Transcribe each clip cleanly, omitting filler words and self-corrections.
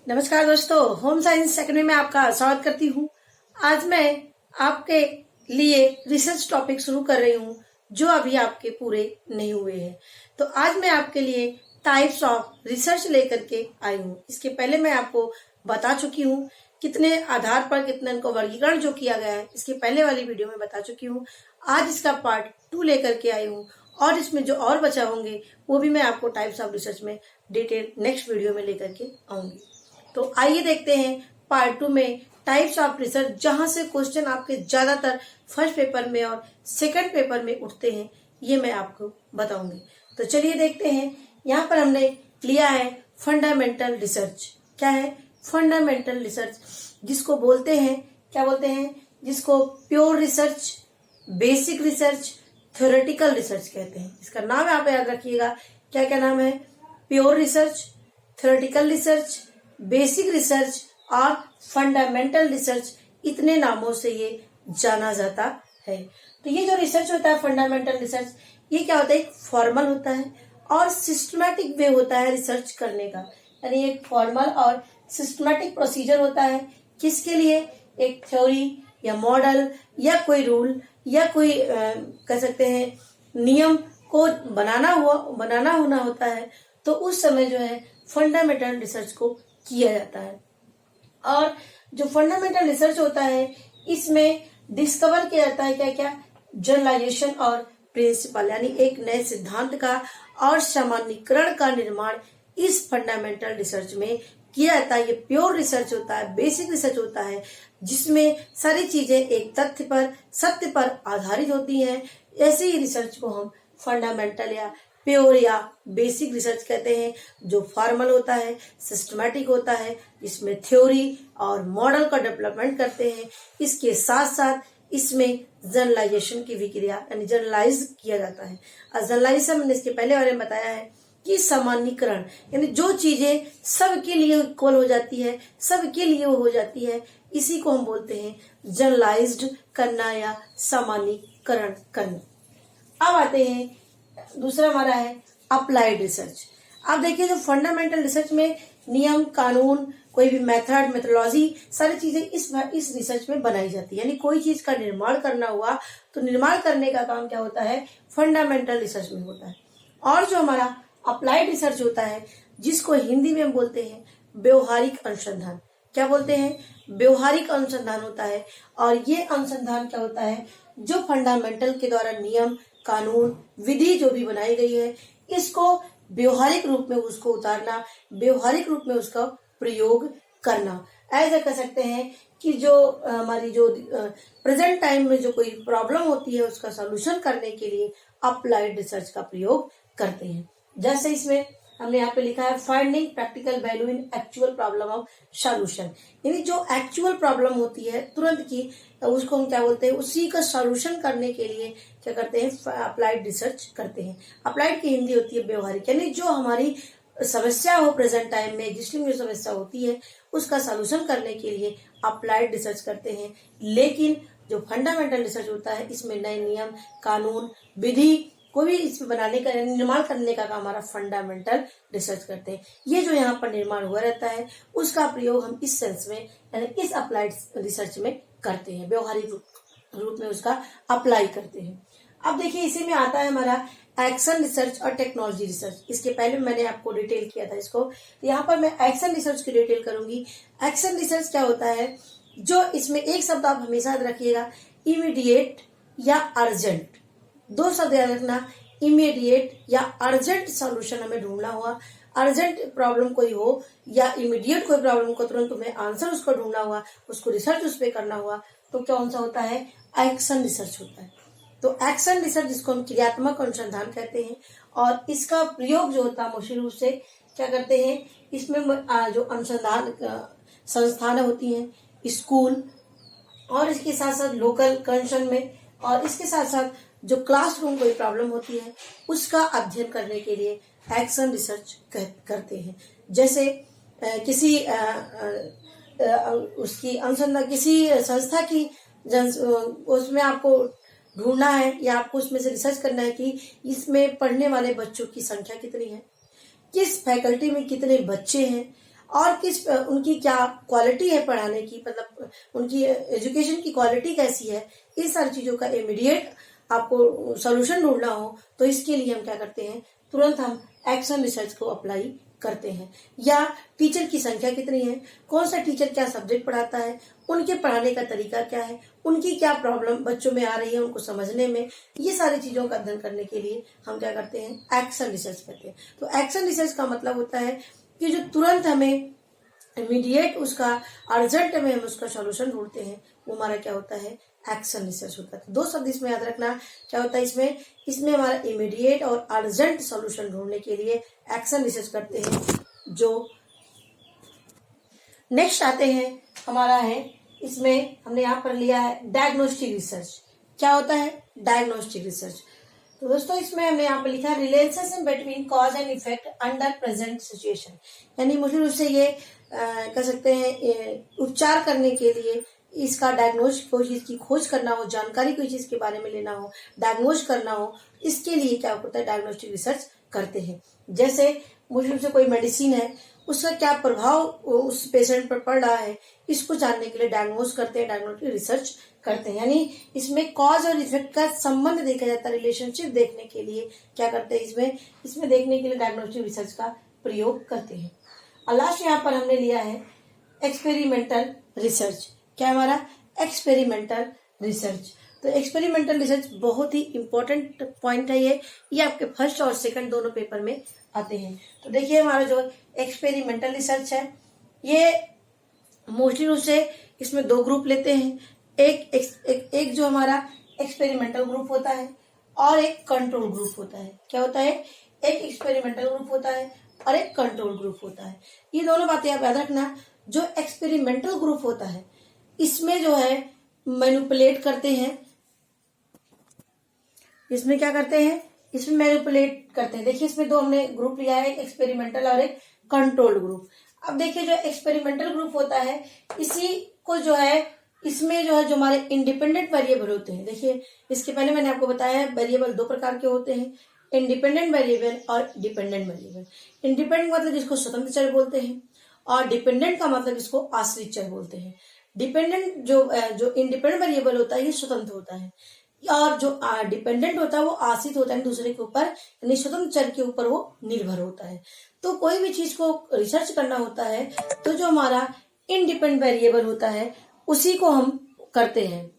नमस्कार दोस्तों, home science academy में आपका स्वागत करती हूँ। आज मैं आपके लिए रिसर्च टॉपिक शुरू कर रही हूँ जो अभी आपके पूरे नहीं हुए हैं। तो आज मैं आपके लिए टाइप्स ऑफ रिसर्च लेकर के आई हूँ। इसके पहले मैं आपको बता चुकी हूँ कितने आधार पर कितने इनको वर्गीकरण जो किया गया है, इसके पहले वाली वीडियो में बता चुकी हूँ। आज इसका पार्ट 2 लेकर के आई हूँ और इसमें जो और बचा होंगे वो भी मैं आपको टाइप्स ऑफ रिसर्च में डिटेल नेक्स्ट वीडियो में लेकर के आऊंगी। तो आइए देखते हैं पार्ट 2 में टाइप्स ऑफ रिसर्च, जहां से क्वेश्चन आपके ज्यादातर फर्स्ट पेपर में और सेकंड पेपर में उठते हैं, ये मैं आपको बताऊंगी। तो चलिए देखते हैं। यहाँ पर हमने लिया है फंडामेंटल रिसर्च। क्या है फंडामेंटल रिसर्च? जिसको बोलते हैं, क्या बोलते हैं, जिसको pure research, basic research, theoretical research कहते हैं। इसका नाम आप याद रखिएगा। क्या क्या नाम है? Pure research, theoretical research, basic research और फंडामेंटल रिसर्च। इतने नामों से ये जाना जाता है। तो ये जो रिसर्च होता है फंडामेंटल रिसर्च, ये क्या होता है? एक फॉर्मल होता है और सिस्टमैटिक वे होता है रिसर्च करने का। यानी एक फॉर्मल और सिस्टमैटिक प्रोसीजर होता है। किसके लिए? एक थ्योरी या मॉडल या कोई रूल या कोई कह सकते हैं नियम को बनाना होना होता है। तो उस समय जो है फंडामेंटल रिसर्च को किया जाता है। और जो फंडामेंटल रिसर्च होता है, इसमें डिस्कवर किया जाता है क्या क्या? जनरलाइजेशन और प्रिंसिपल, यानी एक नए सिद्धांत का और सामान्यीकरण का निर्माण इस फंडामेंटल रिसर्च में किया जाता है। ये प्योर रिसर्च होता है, बेसिक रिसर्च होता है, जिसमें सारी चीजें एक तथ्य पर, सत्य पर आधारित होती हैं। ऐसे ही रिसर्च को हम फंडामेंटल या प्योर या बेसिक रिसर्च कहते हैं, जो फॉर्मल होता है, सिस्टमैटिक होता है, इसमें थ्योरी और मॉडल का डेवलपमेंट करते हैं। इसके साथ साथ इसमें जनरलाइजेशन की भी क्रिया, यानी जनरलाइज किया जाता है। और जनरलाइजेशन मैंने इसके पहले बारे में बताया है कि सामान्यीकरण, यानी जो चीजें सबके लिए इक्वल हो जाती है, सबके लिए वो हो जाती है, इसी को हम बोलते हैं जनरलाइज्ड करना या सामान्यीकरण करना। अब आते हैं, दूसरा हमारा है अप्लाइड रिसर्च। अब देखिए, जो फंडामेंटल रिसर्च में नियम, कानून, कोई भी मेथड, मेथोलॉजी, सारी चीजें इस रिसर्च में बनाई जाती है। यानी कोई चीज का निर्माण करना हुआ तो निर्माण करने का काम क्या होता है? फंडामेंटल रिसर्च में होता है। और जो हमारा अप्लाइड रिसर्च होता है, जिसको हिंदी में हम बोलते हैं व्यवहारिक अनुसंधान। क्या बोलते हैं? व्यवहारिक अनुसंधान होता है। और ये अनुसंधान क्या होता है? जो फंडामेंटल के द्वारा नियम, कानून, विधि जो भी बनाई गई है, इसको व्यवहारिक रूप में उसको उतारना, व्यवहारिक रूप में उसका प्रयोग करना। ऐसा कह सकते हैं कि जो हमारी जो प्रेजेंट टाइम में जो कोई प्रॉब्लम होती है, उसका सॉल्यूशन करने के लिए अप्लाइड रिसर्च का प्रयोग करते हैं। जैसे इसमें हमने यहाँ पे लिखा है finding practical value in actual problem of solution. यानी जो एक्चुअल प्रॉब्लम होती है तुरंत की, उसको हम क्या बोलते हैं? उसी का सॉल्यूशन करने के लिए क्या करते हैं? अप्लाइड रिसर्च करते हैं। अप्लाइड की हिंदी होती है व्यवहारिक, यानी जो हमारी समस्या हो प्रेजेंट टाइम में, जिसमें जो समस्या होती है उसका सॉल्यूशन करने के लिए अप्लाइड रिसर्च करते हैं। लेकिन जो फंडामेंटल रिसर्च होता है, इसमें नए नियम, कानून, विधि कोई भी इसमें बनाने का, निर्माण करने का काम हमारा फंडामेंटल रिसर्च करते हैं। ये जो यहाँ पर निर्माण हुआ रहता है, उसका प्रयोग हम इस सेंस में, यानी इस अप्लाइड रिसर्च में करते हैं, व्यवहारिक रूप में उसका अप्लाई करते हैं। अब देखिए, इसी में आता है हमारा एक्शन रिसर्च और टेक्नोलॉजी रिसर्च। इसके पहले मैंने आपको डिटेल किया था इसको, तो यहाँ पर मैं एक्शन रिसर्च की डिटेल करूंगी। एक्शन रिसर्च क्या होता है? जो इसमें एक शब्द आप हमेशा याद रखिएगा, इमीडिएट या अर्जेंट। दो शब्द याद रखना, इमीडिएट या अर्जेंट सॉल्यूशन हमें ढूंढना हुआ, अर्जेंट प्रॉब्लम कोई हो या इमीडिएट कोई प्रॉब्लम को तुरंत तुम्हें आंसर उसको ढूंढना हुआ, उसको रिसर्च उस पर करना हुआ, तो कौन सा होता है? एक्शन रिसर्च होता है। तो एक्शन रिसर्च, जिसको हम क्रियात्मक अनुसंधान कहते हैं, और इसका प्रयोग जो होता है मुख्य रूप से क्या करते हैं? इसमें जो अनुसंधान संस्थान होती हैं, स्कूल, और इसके साथ साथ लोकल कंसर्न में, और इसके साथ साथ जो क्लासरूम कोई प्रॉब्लम होती है उसका अध्ययन करने के लिए एक्शन रिसर्च करते हैं। जैसे किसी उसकी अनुसंधान, किसी संस्था की उसमें आपको ढूंढना है या आपको उसमें से रिसर्च करना है कि इसमें पढ़ने वाले बच्चों की संख्या कितनी है, किस फैकल्टी में कितने बच्चे हैं, और किस उनकी क्या क्वालिटी है पढ़ाने की, मतलब उनकी एजुकेशन की क्वालिटी कैसी है, इन सारी चीजों का इमीडिएट आपको सॉल्यूशन ढूंढना हो तो इसके लिए हम क्या करते हैं, तुरंत हम एक्शन रिसर्च को अप्लाई करते हैं। या टीचर की संख्या कितनी है, कौन सा टीचर क्या सब्जेक्ट पढ़ाता है, उनके पढ़ाने का तरीका क्या है, उनकी क्या प्रॉब्लम बच्चों में आ रही है उनको समझने में, ये सारी चीजों का अध्ययन करने के लिए हम क्या करते हैं, एक्शन रिसर्च करते हैं। तो एक्शन रिसर्च का मतलब होता है कि जो तुरंत हमें इमीडिएट उसका अर्जेंट में हम उसका सॉल्यूशन ढूंढते हैं, वो हमारा क्या होता है, एक्शन रिसर्च होता है। तो 2 शब्द इसमें याद रखना क्या होता है, इसमें हमारा इमीडिएट और अर्जेंट सॉल्यूशन ढूंढने के लिए एक्शन रिसर्च करते हैं। जो नेक्स्ट आते हैं हमारा है, इसमें हमने यहाँ पर लिया है डायग्नोस्टिक रिसर्च। क्या होता है डायग्नोस्टिक रिसर्च? तो दोस्तों इसमें हमने यहाँ पर लिखा है relationship between cause and effect under present situation. यानी मुझे उससे ये कह सकते हैं उपचार करने के लिए इसका डायग्नोज, कोई चीज की खोज करना हो, जानकारी कोई चीज के बारे में लेना हो, डायग्नोज करना हो, इसके लिए क्या होता है, डायग्नोस्टिक रिसर्च करते हैं। जैसे मुझे से कोई मेडिसिन है, उसका क्या प्रभाव उस पेशेंट पर पड़ रहा है, इसको जानने के लिए डायग्नोज करते हैं, डायग्नोस्टिक रिसर्च करते हैं। यानी इसमें कॉज और इफेक्ट का संबंध देखा जाता है, रिलेशनशिप देखने के लिए क्या करते हैं, इसमें देखने के लिए डायग्नोस्टिक रिसर्च का प्रयोग करते हैं। और लास्ट यहाँ पर हमने लिया है एक्सपेरिमेंटल रिसर्च। क्या हमारा एक्सपेरिमेंटल रिसर्च? तो एक्सपेरिमेंटल रिसर्च बहुत ही इंपॉर्टेंट पॉइंट है ये आपके फर्स्ट और सेकंड दोनों पेपर में आते हैं। तो देखिए हमारा जो एक्सपेरिमेंटल रिसर्च है, ये मोस्टली रूप से इसमें 2 ग्रुप लेते हैं। एक जो हमारा एक्सपेरिमेंटल ग्रुप होता है और एक कंट्रोल ग्रुप होता है। क्या होता है, एक एक्सपेरिमेंटल ग्रुप होता है और एक कंट्रोल ग्रुप होता है। ये दोनों बातें आप याद रखना। जो एक्सपेरिमेंटल ग्रुप होता है इसमें जो है मैनिपुलेट करते हैं, इसमें क्या करते हैं, इसमें मैनिपुलेट करते हैं। देखिए इसमें 2 हमने ग्रुप लिया है, एक एक्सपेरिमेंटल और एक कंट्रोल ग्रुप। अब देखिए जो एक्सपेरिमेंटल ग्रुप होता है, इसी को जो है इसमें जो है जो हमारे इंडिपेंडेंट वेरिएबल होते हैं। देखिए इसके पहले मैंने आपको बताया है वेरिएबल 2 प्रकार के होते हैं, इंडिपेंडेंट वेरिएबल और डिपेंडेंट वेरिएबल। इंडिपेंडेंट मतलब जिसको स्वतंत्र चर बोलते हैं और डिपेंडेंट का मतलब इसको आश्रित चर बोलते हैं। डिपेंडेंट जो इंडिपेंडेंट वेरिएबल होता है ये स्वतंत्र होता है और जो डिपेंडेंट होता है वो आश्रित होता है दूसरे के ऊपर, यानी स्वतंत्र चर के ऊपर वो निर्भर होता है। तो कोई भी चीज को रिसर्च करना होता है तो जो हमारा इंडिपेंडेंट वेरिएबल होता है उसी को हम करते हैं,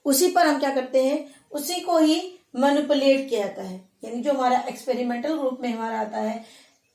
उसी पर हम क्या करते हैं, उसी को ही मैनिपुलेट किया जाता है। यानी जो हमारा एक्सपेरिमेंटल ग्रुप में हमारा आता है,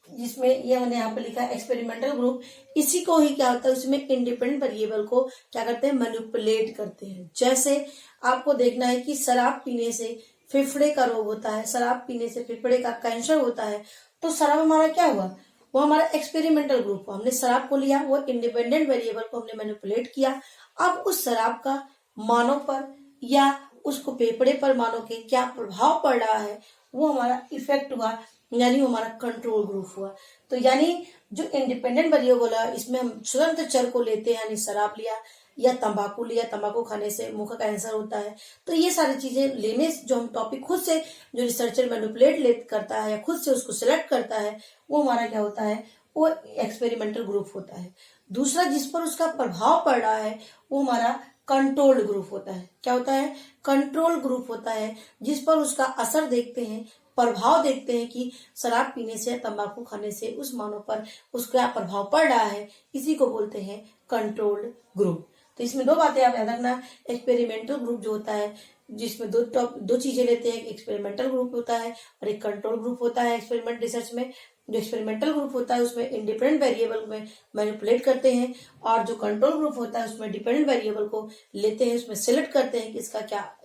जिसमें ये मैंने यहाँ पे लिखा है एक्सपेरिमेंटल ग्रुप, इसी को ही क्या होता है उसमें इंडिपेंडेंट वेरिएबल को क्या करते हैं, मैनिपुलेट करते हैं। जैसे आपको देखना है कि शराब पीने से फेफड़े का रोग होता है, शराब पीने से फेफड़े का कैंसर होता है। तो शराब हमारा क्या हुआ, वो हमारा एक्सपेरिमेंटल ग्रुप हुआ। हमने शराब को लिया, वो इंडिपेंडेंट वेरिएबल को हमने मैनिपुलेट किया। अब उस शराब का मानव पर या उसको फेफड़े पर मानव के क्या प्रभाव पड़ रहा है, वो हमारा इफेक्ट हुआ, यानी वो हमारा कंट्रोल ग्रुप हुआ। तो यानी जो इंडिपेंडेंट वेरिएबल है इसमें हम स्वतंत्र चर को लेते हैं, यानी शराब लिया या तंबाकू लिया, तंबाकू खाने से मुंह का कैंसर होता है। तो ये सारी चीजें लेने जो हम टॉपिक खुद से जो रिसर्चर मैनिपुलेट करता है या खुद से उसको सिलेक्ट करता है, वो हमारा क्या होता है, वो एक्सपेरिमेंटल ग्रुप होता है। दूसरा जिस पर उसका प्रभाव पड़ रहा है वो हमारा कंट्रोल्ड ग्रुप होता है। क्या होता है, कंट्रोल ग्रुप होता है, जिस पर उसका असर देखते हैं, प्रभाव देखते हैं कि शराब पीने से तंबाकू खाने से उस मानव पर उसका प्रभाव पड़ रहा है, इसी को बोलते हैं कंट्रोल्ड ग्रुप। तो इसमें 2 बातें आप याद रखना। एक्सपेरिमेंटल ग्रुप जो होता है जिसमें दो चीजें लेते हैं, एक्सपेरिमेंटल ग्रुप होता है और एक कंट्रोल ग्रुप होता है। एक्सपेरिमेंट रिसर्च में जो एक्सपेरिमेंटल ग्रुप होता है उसमें इंडिपेंडेंट वेरिएबल में मैनिपुलेट करते हैं और जो कंट्रोल ग्रुप होता है उसमें डिपेंडेंट वेरिएबल को लेते हैं, उसमें सिलेक्ट करते हैं कि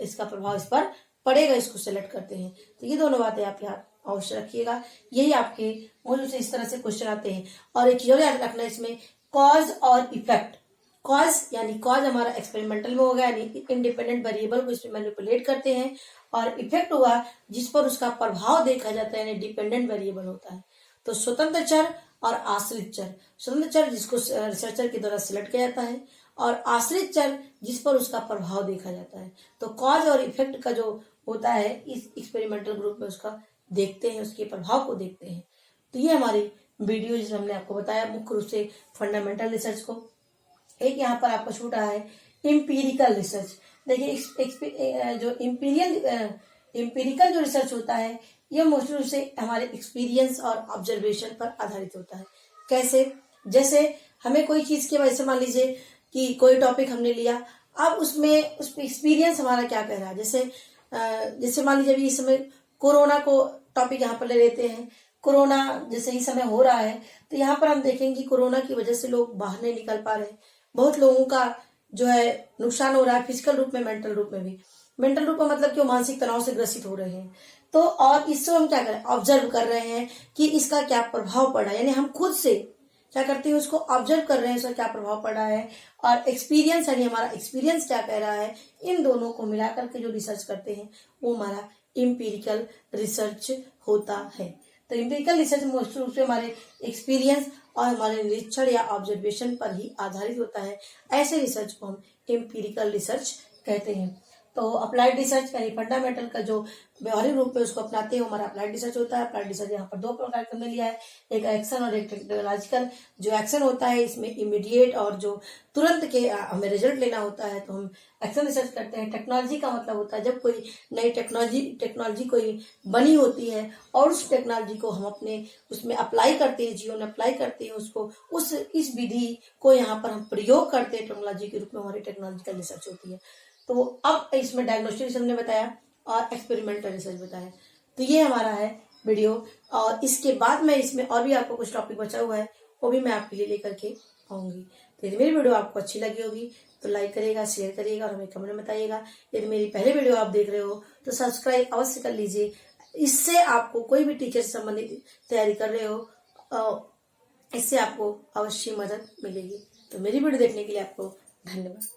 इसका प्रभाव इस पर पड़ेगा, इसको सिलेक्ट करते हैं। तो ये दोनों बातें आप याद अवश्य रखिएगा। यही आपके मूल से इस तरह से क्वेश्चन आते हैं। और एक चीज याद रखना इसमें, कॉज और इफेक्ट। कॉज यानी कॉज हमारा एक्सपेरिमेंटल में होगा, यानी इंडिपेंडेंट वेरिएबल को इसमें मैनिपुलेट करते हैं, और इफेक्ट हुआ जिस पर उसका प्रभाव देखा जाता है, यानी डिपेंडेंट वेरिएबल होता है। तो स्वतंत्र चर और आश्रित चर। स्वतंत्र चर जिसको रिसर्चर के द्वारा सिलेक्ट किया जाता है और आश्रित चर जिस पर उसका प्रभाव देखा जाता है। तो कॉज और इफेक्ट का जो होता है इस एक्सपेरिमेंटल ग्रुप में उसका देखते हैं, उसके प्रभाव को देखते हैं। तो ये हमारी वीडियो जिसमें हमने आपको बताया मुख्य रूप से फंडामेंटल रिसर्च को। एक यहाँ पर आपको छूटा है इम्पीरिकल रिसर्च। देखिए जो इम्पीरिकल जो रिसर्च होता है यह मुख्य रूप से हमारे एक्सपीरियंस और ऑब्जर्वेशन पर आधारित होता है। कैसे? जैसे हमें कोई चीज की वजह से, मान लीजिए कि कोई टॉपिक हमने लिया, अब उसमें एक्सपीरियंस हमारा क्या कह रहा है। जैसे मान लीजिए अभी इस समय कोरोना को टॉपिक यहाँ पर ले लेते हैं। कोरोना जैसे इस समय हो रहा है तो यहाँ पर हम देखेंगे कि कोरोना की वजह से लोग बाहर नहीं निकल पा रहे हैं। बहुत लोगों का जो है नुकसान हो रहा है, फिजिकल रूप में, मेंटल रूप में भी। मेंटल रूप में मतलब कि वो मानसिक तनाव से ग्रसित हो रहे हैं। तो और इससे हम क्या करें, ऑब्जर्व कर रहे हैं कि इसका क्या प्रभाव पड़ा है। यानी हम खुद से क्या करते हैं, उसको ऑब्जर्व कर रहे हैं, उसका क्या प्रभाव पड़ा है, और एक्सपीरियंस यानी हमारा एक्सपीरियंस क्या कह रहा है। इन दोनों को मिलाकर के जो रिसर्च करते हैं वो हमारा इम्पीरिकल रिसर्च होता है। तो इम्पीरिकल रिसर्च मुख्य रूप से हमारे एक्सपीरियंस और हमारे निरीक्षण या ऑब्जर्वेशन पर ही आधारित होता है। ऐसे रिसर्च को हम इम्पीरिकल रिसर्च कहते हैं। तो अप्लाइड रिसर्च यानी फंडामेंटल का जो व्यवहारिक रूप में उसको अपनाते हैं हमारा अप्लाइड रिसर्च होता है। अप्लाइड रिसर्च यहाँ पर दो प्रकार का हमने लिया है, एक एक्शन और एक टेक्नोलॉजिकल। जो एक्शन होता है इसमें इमीडिएट और जो तुरंत के हमें रिजल्ट लेना होता है तो हम एक्शन रिसर्च करते हैं। टेक्नोलॉजी का मतलब होता है जब कोई नई टेक्नोलॉजी कोई बनी होती है और उस टेक्नोलॉजी को हम अपने उसमें अप्लाई करते हैं, जीवन में अप्लाई करते हैं उसको, इस विधि को यहाँ पर हम प्रयोग करते हैं टेक्नोलॉजी के रूप में, हमारी टेक्नोलॉजिकल रिसर्च होती है। तो अब इसमें डायग्नोस्टिक रिसर्च ने बताया और एक्सपेरिमेंटल रिसर्च बताया। तो ये हमारा है वीडियो, और इसके बाद मैं इसमें और भी आपको कुछ टॉपिक बचा हुआ है वो भी मैं आपके लिए लेकर के आऊंगी। तो यदि मेरी वीडियो आपको अच्छी लगी होगी तो लाइक करिएगा, शेयर करिएगा और हमें कमेंट में बताइएगा। यदि मेरी पहले वीडियो आप देख रहे हो तो सब्सक्राइब अवश्य कर लीजिए। इससे आपको कोई भी टीचर से संबंधित तैयारी कर रहे हो, इससे आपको अवश्य मदद मिलेगी। तो मेरी वीडियो देखने के लिए आपको धन्यवाद।